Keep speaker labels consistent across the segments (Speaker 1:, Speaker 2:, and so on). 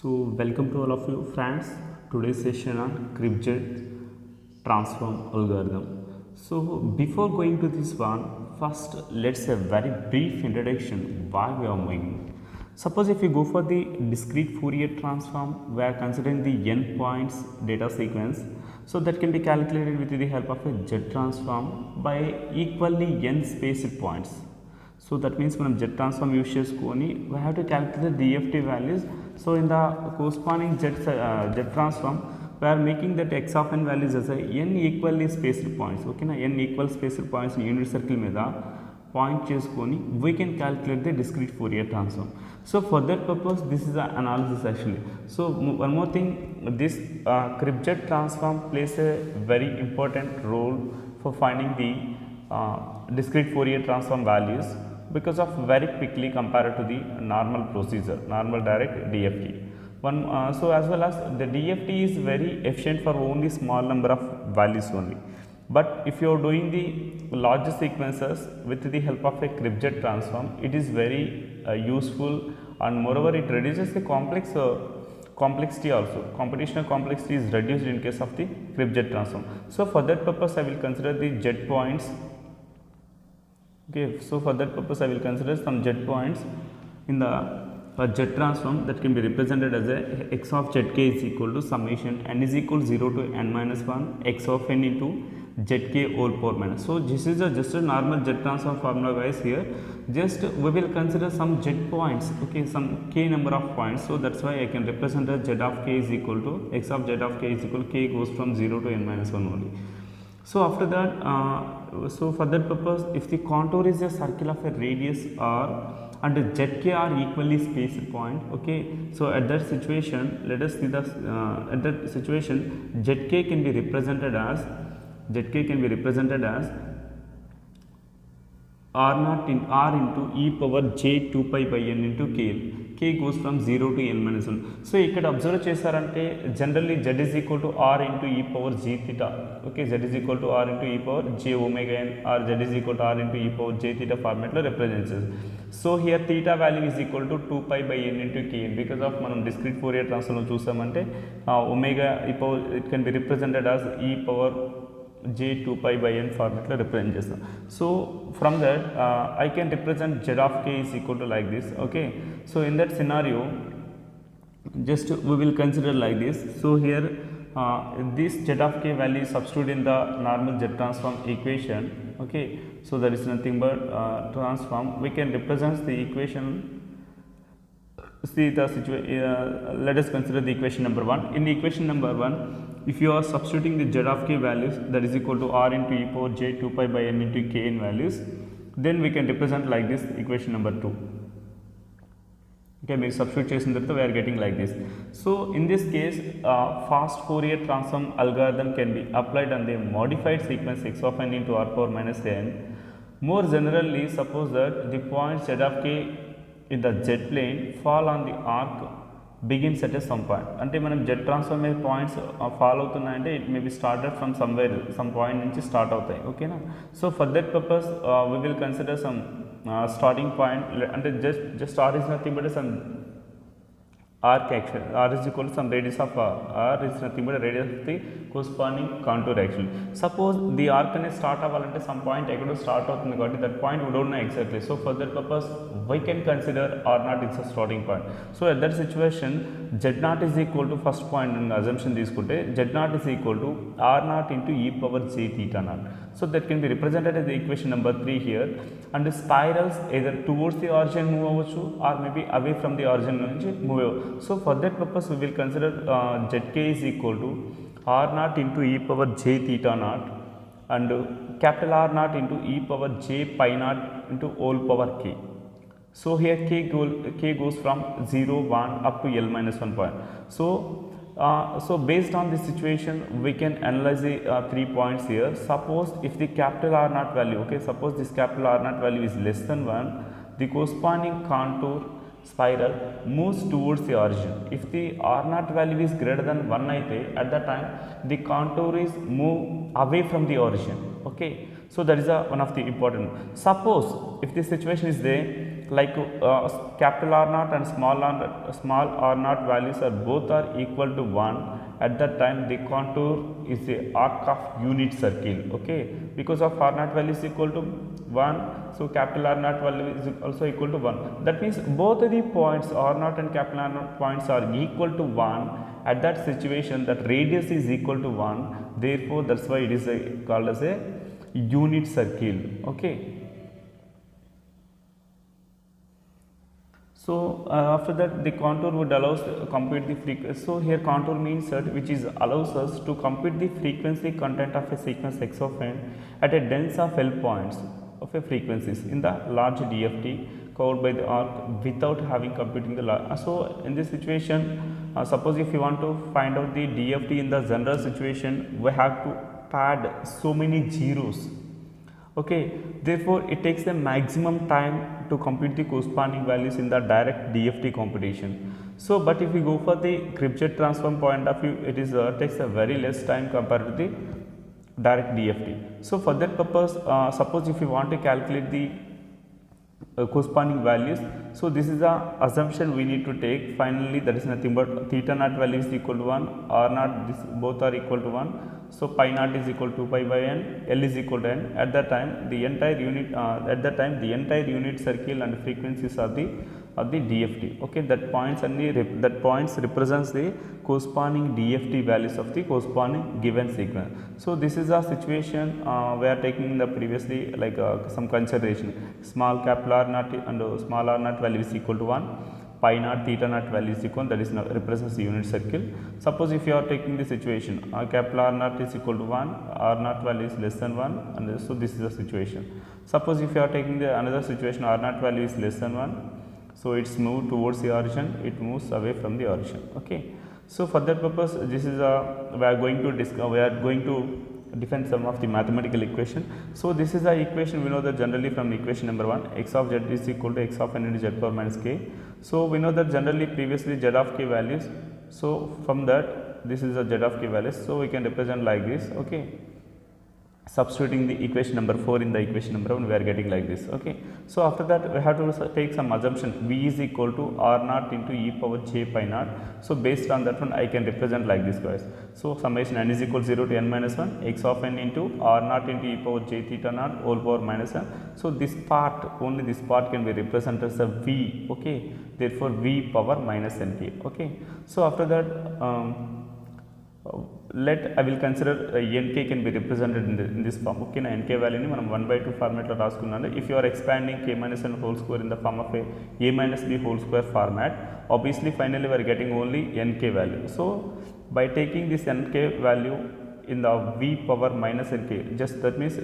Speaker 1: So welcome to all of you friends. Today's session on Kripjet transform algorithm. So before going to this one, first let's have very brief introduction why we are moving. Suppose if you go for the discrete Fourier transform, we are considering the n points data sequence. So that can be calculated with the help of a Z transform by equally n spaced points. So that means మనం Z transform use చేసుకొని we have to calculate DFT values. So in the corresponding Z transform we are making that x of n values as a n equally spaced points. Okay na, n equal spaced points unit circle మీద point చేసుకొని we can calculate the discrete Fourier transform. So for that purpose this is an analysis actually. So one more thing, this Kripjet transform plays a very important role for finding the discrete Fourier transform values because of very quickly compared to the normal procedure, normal direct DFT. So as well as the DFT is very efficient for only small number of values only. But if you are doing the larger sequences with the help of a Kripjet transform, it is very useful, and moreover it reduces the complexity also. Computational complexity is reduced in case of the Kripjet transform. So for that purpose I will consider the Z points. Okay, so for that purpose I will consider some Z points in the Z transform that can be represented as a x of zk is equal to summation n is equal 0 to n minus 1 x of n into zk whole power minus. So this is just a normal Z transform formula guys. Here just we will consider some Z points, okay, some k number of points. So that's why I can represent as z of k is equal to x of z of k is equal to k goes from 0 to n minus 1 only. So after that, so for that purpose, if the contour is a circle of a radius r and zk are equally spaced point, okay, so at that situation, let us see the at that situation zk can be represented as r naught in r into e power j 2 pi by n into k goes from 0 to n minus 1. So ఇక్కడ observe చేశారంటే generally z is equal to r into e power j theta. Okay, z is equal to r into e power j omega n or z is equal to r into e power j theta format లో represents. So here theta value is equal to 2 pi by n into k because of మనం discrete Fourier transform లో చూసామంటే omega e power it can be represented as e power j 2 pi by n format లో represent చేస్తాం. So from that I can represent z of k is equal to like this. Okay, so in that scenario just we will consider like this. So here this z of k value is substitute in the normal Z transform equation. Okay, so that is nothing but transform. We can represent the equation. See the situation, let us consider the equation number 1. In the equation number 1, if you are substituting the z of k values, that is equal to r into e power j 2 pi by n into k in values, then we can represent like this equation number 2. Okay, we substitute చేసిన తర్వాత we are getting like this. So in this case fast Fourier transform algorithm can be applied on the modified sequence x of n into r power minus n. More generally, suppose that the point z of k in the z plane fall on the arc begins at a some point. అంటే మనం z transform points follow అవుతున్నాయంటే it may be started from somewhere, some point నుంచి start అవుతాయి. ఓకేనా, so for that purpose we will consider some starting point అంటే just R is nothing but some arc action, r is equal to some radius of r is nothing but a radius of the corresponding contour actually. Suppose the arc అనేది start అవ్వాలంటే some point ఎక్కడో start అవుతుంది కాబట్టి that point we don't know exactly. So for that purpose we can consider R nought is a starting point. So at that situation Z nought is equal to first point assumption తీసుకుంటే Z nought is equal to R nought into e power J theta nought. So that can be represented as the equation number 3 here, and the spirals either towards the origin move avachchu or maybe away from the origin nunchi move avachchu. So for that purpose we will consider zk is equal to r naught into e power j theta naught and capital R naught into e power j pi naught into whole power k. So here k goes from 0 1 up to l minus 1 point. So based on this situation we can analyze the 3 points here. Suppose if the capital R naught value, okay, suppose this capital R naught value is less than 1, the corresponding contour spiral moves towards the origin. If the R naught value is greater than 1 అయితే at that time the contour is move away from the origin. Okay, so that is one of the important. Suppose if this situation is there like capital R naught and small r naught values are both are equal to 1, at that time the contour is a arc of unit circle, okay, because of r naught value is equal to 1, so capital R naught value is also equal to 1. That means both of the points r naught and capital R naught points are equal to 1. At that situation, that radius is equal to 1, therefore that's why it is called as a unit circle, okay. So after that, the contour would allow us to compute the frequency. So here contour means that which is allows us to compute the frequency content of a sequence x of n at a dense of L points of a frequencies in the large DFT covered by the arc without having computing the large. So in this situation, suppose if you want to find out the DFT in the general situation, we have to add so many zeros, okay, therefore it takes a maximum time to compute the corresponding values in the direct DFT computation. So but if we go for the Krebs transform point of view, it is takes a very less time compared to the direct DFT. So for that purpose, suppose if you want to calculate the corresponding values, so this is the assumption we need to take finally, that is nothing but theta naught value is equal to 1, r naught, this both are equal to 1, so pi naught is equal to 2 pi by n, L is equal to n. At that time the entire unit circle and frequencies are the DFT, okay, that points represents the corresponding DFT values of the corresponding given sequence. So this is a situation we are taking in the previously, like some consideration, small capital R naught and small r naught value is equal to 1, pi naught theta naught value is equal, that is represents the unit circle. Suppose if you are taking the situation, capital R naught is equal to 1, r naught value is less than 1, and so this is the situation. Suppose if you are taking the another situation, r naught value is less than 1, so it's moved towards the origin, it moves away from the origin, okay. So for that purpose, this is we are going to define some of the mathematical equation. So this is the equation we know that generally from equation number 1, x of z is equal to x of n into z power minus k. So we know that generally previously z of k values, so from that this is the z of k values, so we can represent like this, okay. Substituting the equation number 4 in the equation number 1, we are getting like this, okay. So after that we have to take some assumption, v is equal to r naught into e power j pi naught. So based on that one, I can represent like this, guys. So summation n is equal to 0 to n minus 1, x of n into r naught into e power j theta naught whole power minus 1. So this part, only this part can be represented as a v, okay, therefore v power minus nk, okay. So after that I will consider nk can be represented in this form, okay. Na nk value ni manam 1/2 format lo raaskunnanu. If you are expanding k minus n whole square in the form of a minus b whole square format, obviously finally we are getting only nk value. So by taking this nk value in the v power minus nk, just that means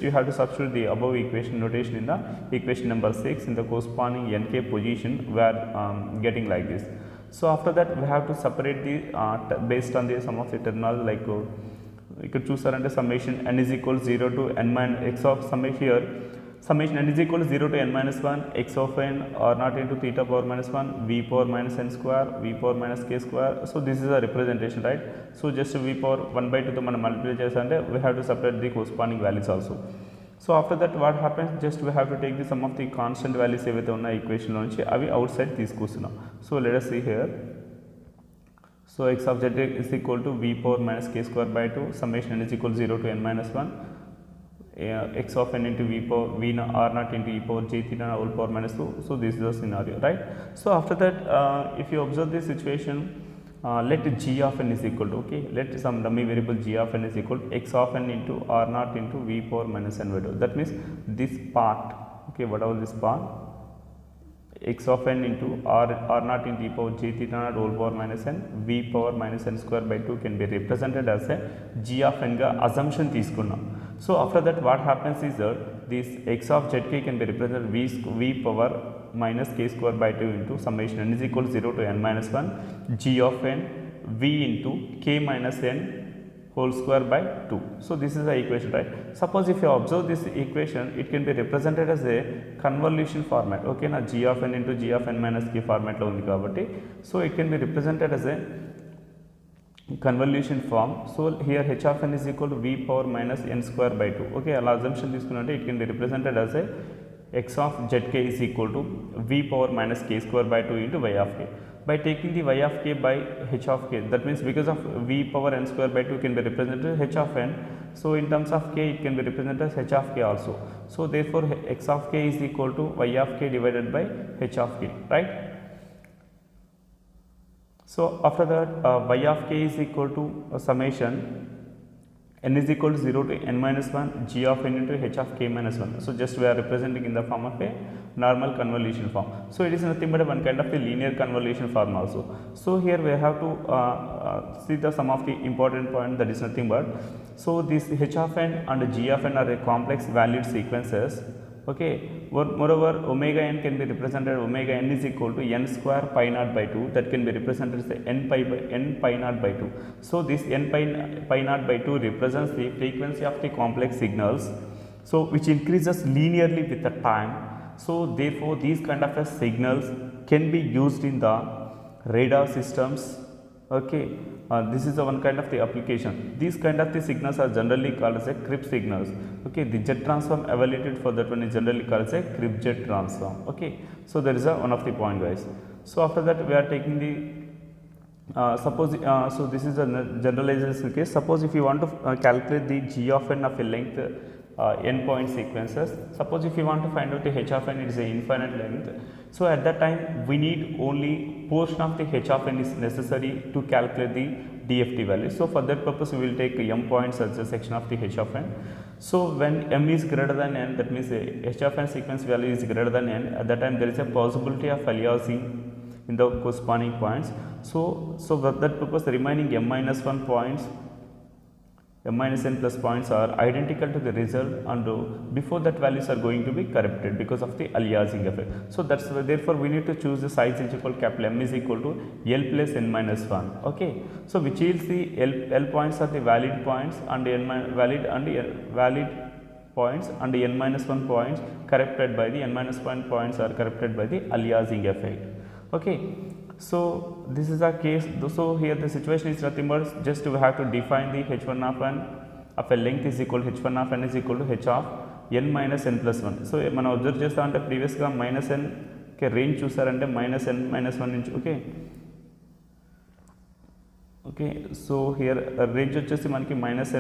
Speaker 1: you have to substitute the above equation notation in the equation number 6 in the corresponding nk position, we are getting like this. So after that we have to separate the based on the sum of the terminal, like you could choose under summation n is equal to 0 to n minus x of summation here, summation n is equal to 0 to n minus 1 x of n r naught into theta power minus 1 v power minus n square v power minus k square. So this is a representation, right. So just v power 1/2 to మనం multiply చేస్తే we have to separate the corresponding values also. So after that what happens, just we have to take the sum of the constant values ఏవైతే ఉన్న equation లో నుంచి అవి out side తీసుకొస్తున్నాం. So let us see here. So x of z is equal to v power minus k square by 2, summation n is equal to 0 to n minus 1, x of n into v power v r naught into e power j theta whole power minus 2. So this is the scenario, right. So after that if you observe this situation, let g of n is equal to, okay, let some dummy variable g of n is equal to x of n into r naught into v power minus n by 2. That means this part, okay, whatever this part, x of n into r naught into e power j theta naught whole power minus n v power minus n square by 2 can be represented as a g of n ga assumption తీసుకున్నాం. So after that what happens is that this x of zk can be represented v power minus k square by 2 into summation n is equal to 0 to n minus 1 g of n v into k minus n whole square by 2. So this is the equation, right. Suppose if you observe this equation, it can be represented as a convolution format, okay, na g of n into g of n minus k format lo undi kabatti, so it can be represented as a convolution form. So here h of n is equal to v power minus n square by 2, okay, ala assumption తీసుకున్నట్టే it can be represented as a x of zk is equal to v power minus k square by 2 into y of k. By taking the y of k by h of k, that means because of v power n square by 2 can be represented as h of n. So in terms of k, it can be represented as h of k also. So therefore x of k is equal to y of k divided by h of k, right? So after that y of k is equal to summation n is equal to 0 to n minus 1 g of n into h of k minus 1. So just we are representing in the form of a normal convolution form. So it is nothing but one kind of a linear convolution form also. So here we have to see the some of the important point, that is nothing but, so this h of n and g of n are a complex valued sequences. Okay, moreover omega n can be represented, omega n is equal to n square pi naught by 2, that can be represented as n pi naught by 2. So this n pi naught by 2 represents the frequency of the complex signals, so which increases linearly with the time. So therefore these kind of signals can be used in the radar systems. Okay, this is one kind of the application. These kind of the signals are generally called as a Cripps signals. Okay, the jet transform evaluated for that one is generally called as a Cripps jet transform. Okay, so there is a one of the point, guys. So after that we are taking the suppose so this is a generalization case. Suppose if you want to calculate the g of n of a length n point sequences, suppose if you want to find out the h of n, it is a infinite length. So at that time we need only portion of the h of n is necessary to calculate the DFT value. So for that purpose we will take m points as a section of the h of n. So when m is greater than n, that means h of n sequence value is greater than n, at that time there is a possibility of aliasing in the corresponding points. So for that purpose the remaining m minus 1 points, m minus n plus points are identical to the result, and before that values are going to be corrupted because of the aliasing effect. So that's why therefore we need to choose the size is equal capital M is equal to L plus n minus 1. Okay, so which is the L points are the valid points and valid points, and n minus 1 points corrupted by the n minus 1 points are corrupted by the aliasing effect. Okay, so this is a case. So here the situation is nothing but just we have to define the h1 of n of a length is equal to h1 of n is equal to h of n minus n plus 1. So మనం observe చేస్తా అంటే ప్రీవియస్గా minus n కే range చూసారంటే minus n minus 1 నుంచి. Okay okay so here range వచ్చేసి మనకి minus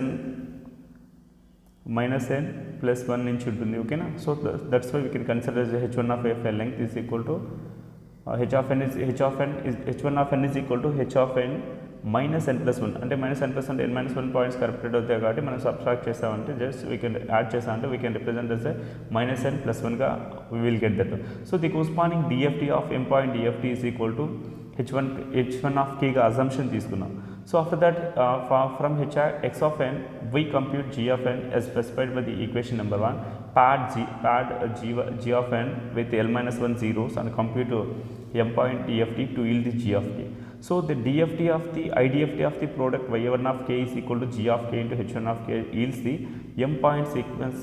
Speaker 1: n plus 1 నుంచి ఉంటుంది. ఓకేనా, so that's why we can consider h1 of a length is equal to h1 of n is equal to h of n minus n plus 1. అంటే minus n plus అంటే n minus 1 points corrected అవుతాయి కాబట్టి మనం subtract చేస్తామంటే just we can add చేస్తామంటే we can represent as minus n plus 1గా we will get that. So the corresponding DFT of m point DFT is equal to h1 of k గా assumption తీసుకున్నాం. So after that from x of n we compute g of n as specified by the equation number 1. Pad g of n with L minus 1 zeros and compute m point DFT to yield the g of k. So the DFT of the IDFT of the product y1 of k is equal to g of k into h1 of k yields the m point sequence,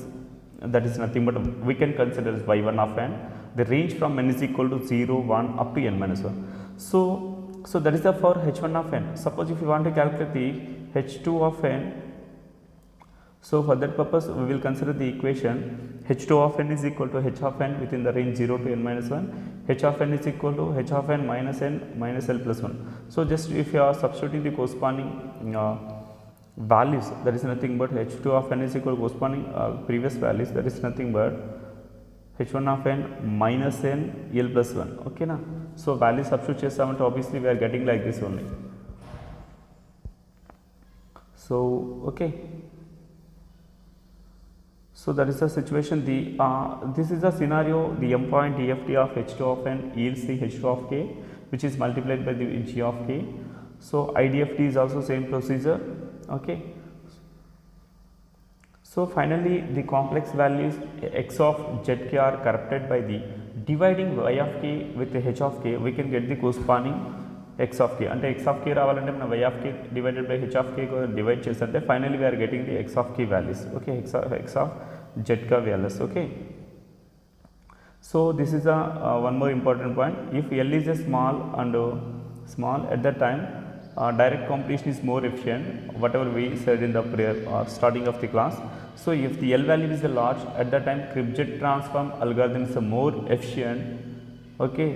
Speaker 1: that is nothing but we can consider as y1 of n. The range from n is equal to 0, 1 up to n minus 1. So that is the for h1 of n. Suppose if you want to calculate the h2 of n, so for that purpose we will consider the equation h2 of n is equal to h of n within the range 0 to n minus 1. h of n is equal to h of n minus l plus 1. So just if you are substituting the corresponding values, that is nothing but h2 of n is equal to corresponding previous values, that is nothing but h1 of n minus n l plus 1. Okay na, so value substitute చేస్తామంటే obviously we are getting like this only. So okay, so that is the situation. This is the scenario. The m point DFT of h2 of n yields the h2 of k, which is multiplied by the g of k. So IDFT is also same procedure. Okay, so finally the complex values x of zk are corrupted by the dividing y of k with the h of k. We can get the corresponding x of k. అంటే x of k రావాలంటే మనం y of k divided by h of k divide చేస్తే finally we are getting the x of k values. Okay, x of z ka values. Okay, so this is a one more important point. If L is a small and small, at that time direct completion is more efficient, whatever we said in the starting of the class. So if the L value is a large, at that time Kripke transform algorithm is a more efficient. Okay,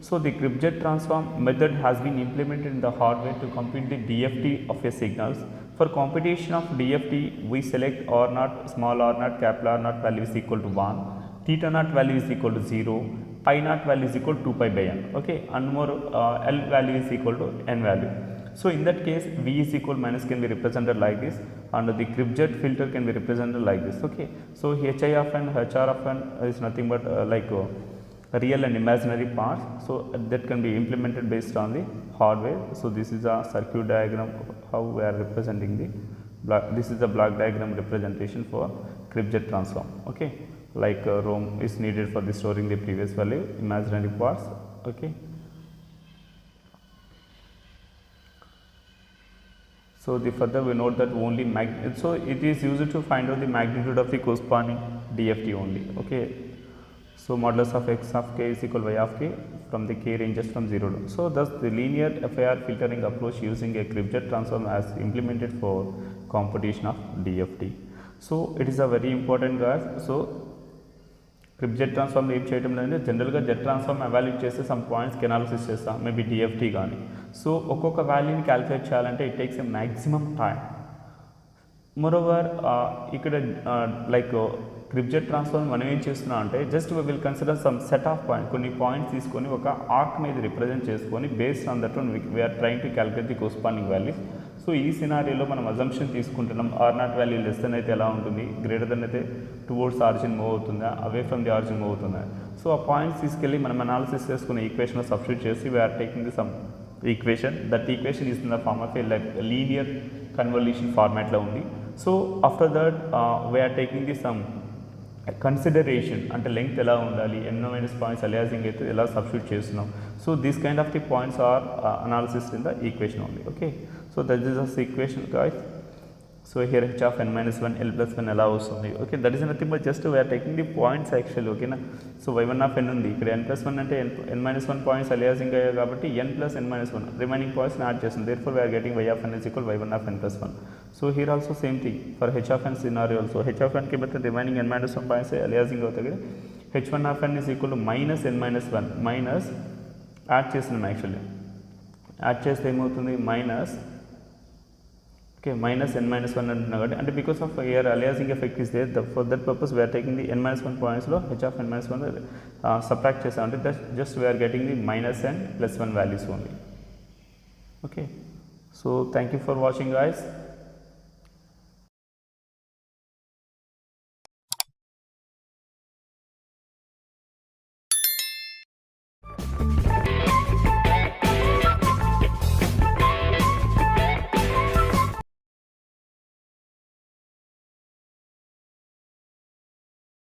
Speaker 1: so the Kripke transform method has been implemented in the hardware to compute the DFT of a signals. For computation of DFT, we select R naught, small r naught, capital R naught value is equal to 1, theta naught value is equal to 0, pi naught value is equal to 2 pi by n. Okay, and more L value is equal to n value. So in that case, V is equal minus can be represented like this, and the Kripke filter can be represented like this. Okay, so Hi of n, Hr of n is nothing but real and imaginary parts. So that can be implemented based on the hardware. So this is a circuit diagram how we are representing the block. This is the block diagram representation for Kripke transform. Okay, like ROM is needed for the storing the previous value, imaginary parts. Okay. So the further we note that only so it is used to find out the magnitude of the corresponding DFT only. Okay, so modulus of x of k is equal to y of k from the k ranges from 0 to. So thus the linear FIR filtering approach using a Kripke transform as implemented for computation of DFT. So it is a very important, guys. So Kripke transform ఏం చేయడం లేదంటే జనరల్గా Z transform evaluate చేస్తే some పాయింట్స్కి analysis చేస్తాం, maybe DFT కానీ. సో ఒక్కొక్క వాల్యూని క్యాలిక్యులేట్ చేయాలంటే it takes a maximum time. Moreover ఇక్కడ లైక్ Kripke ట్రాన్స్ఫార్మ్ మనం ఏం చేస్తున్నాం అంటే just we will consider some set of point, కొన్ని పాయింట్స్ తీసుకొని ఒక ఆర్క్ మీద రిప్రజెంట్ చేసుకొని based on that we are trying to calculate the corresponding values. సో ఈ సినారియోలో మనం అజంప్షన్ తీసుకుంటున్నాం or not value less than అయితే ఎలా ఉంటుంది, గ్రేటర్ దెన్ అయితే టువర్డ్స్ ఆరిజిన్ మూవ్ అవుతుందా, away from the origin move అవుతుందా. సో ఆ పాయింట్స్ తీసుకెళ్ళి మనం అనాలిసిస్ చేసుకునే ఈక్వేషన్లో సబ్స్టిట్యూట్ చేసి we are taking the sum equation. That equation is in the form of a linear convolution ఫార్మాట్లో ఉంది. So after that we are taking the sum consideration, అంటే లెంగ్త్ ఎలా ఉండాలి, ఎన్నో మైనస్ పాయింట్స్ అలియాసింగ్ అయితే ఎలా సబ్స్టిట్యూట్ చేస్తున్నాం. So these kind of the points are analysis in the equation only. Okay, so that is the equation, guys. So here h of n minus 1 L plus 1 ఎలా వస్తుంది. Okay, that is nothing but just we are taking the points actually. ఓకేనా, సో y1 of n ఉంది, ఇక్కడ n plus 1 అంటే n minus 1 points aliasing అయ్యాయి కాబట్టి n plus n minus 1 remaining పాయింట్స్ని యాడ్ చేస్తుంది. Therefore we are getting y of n is equal y1 of n plus 1. So here also same thing for h of n scenario also. h of n కి బట్టి remaining n minus 1 points aliasing అవుతాయి కదా. h1 of n is equal to minus n minus 1 minus add చేస్తున్నాం actually. Add చేస్తే ఏమవుతుంది minus, okay, minus n minus 1 అంటున్నా కాబట్టి, అంటే because of year aliasing effect is there, for that purpose we are taking the n minus 1 పాయింట్స్లో h of n minus 1 subtract చేసాం, అంటే just we are getting the minus n plus 1 values only. Okay, so thank you for watching, guys.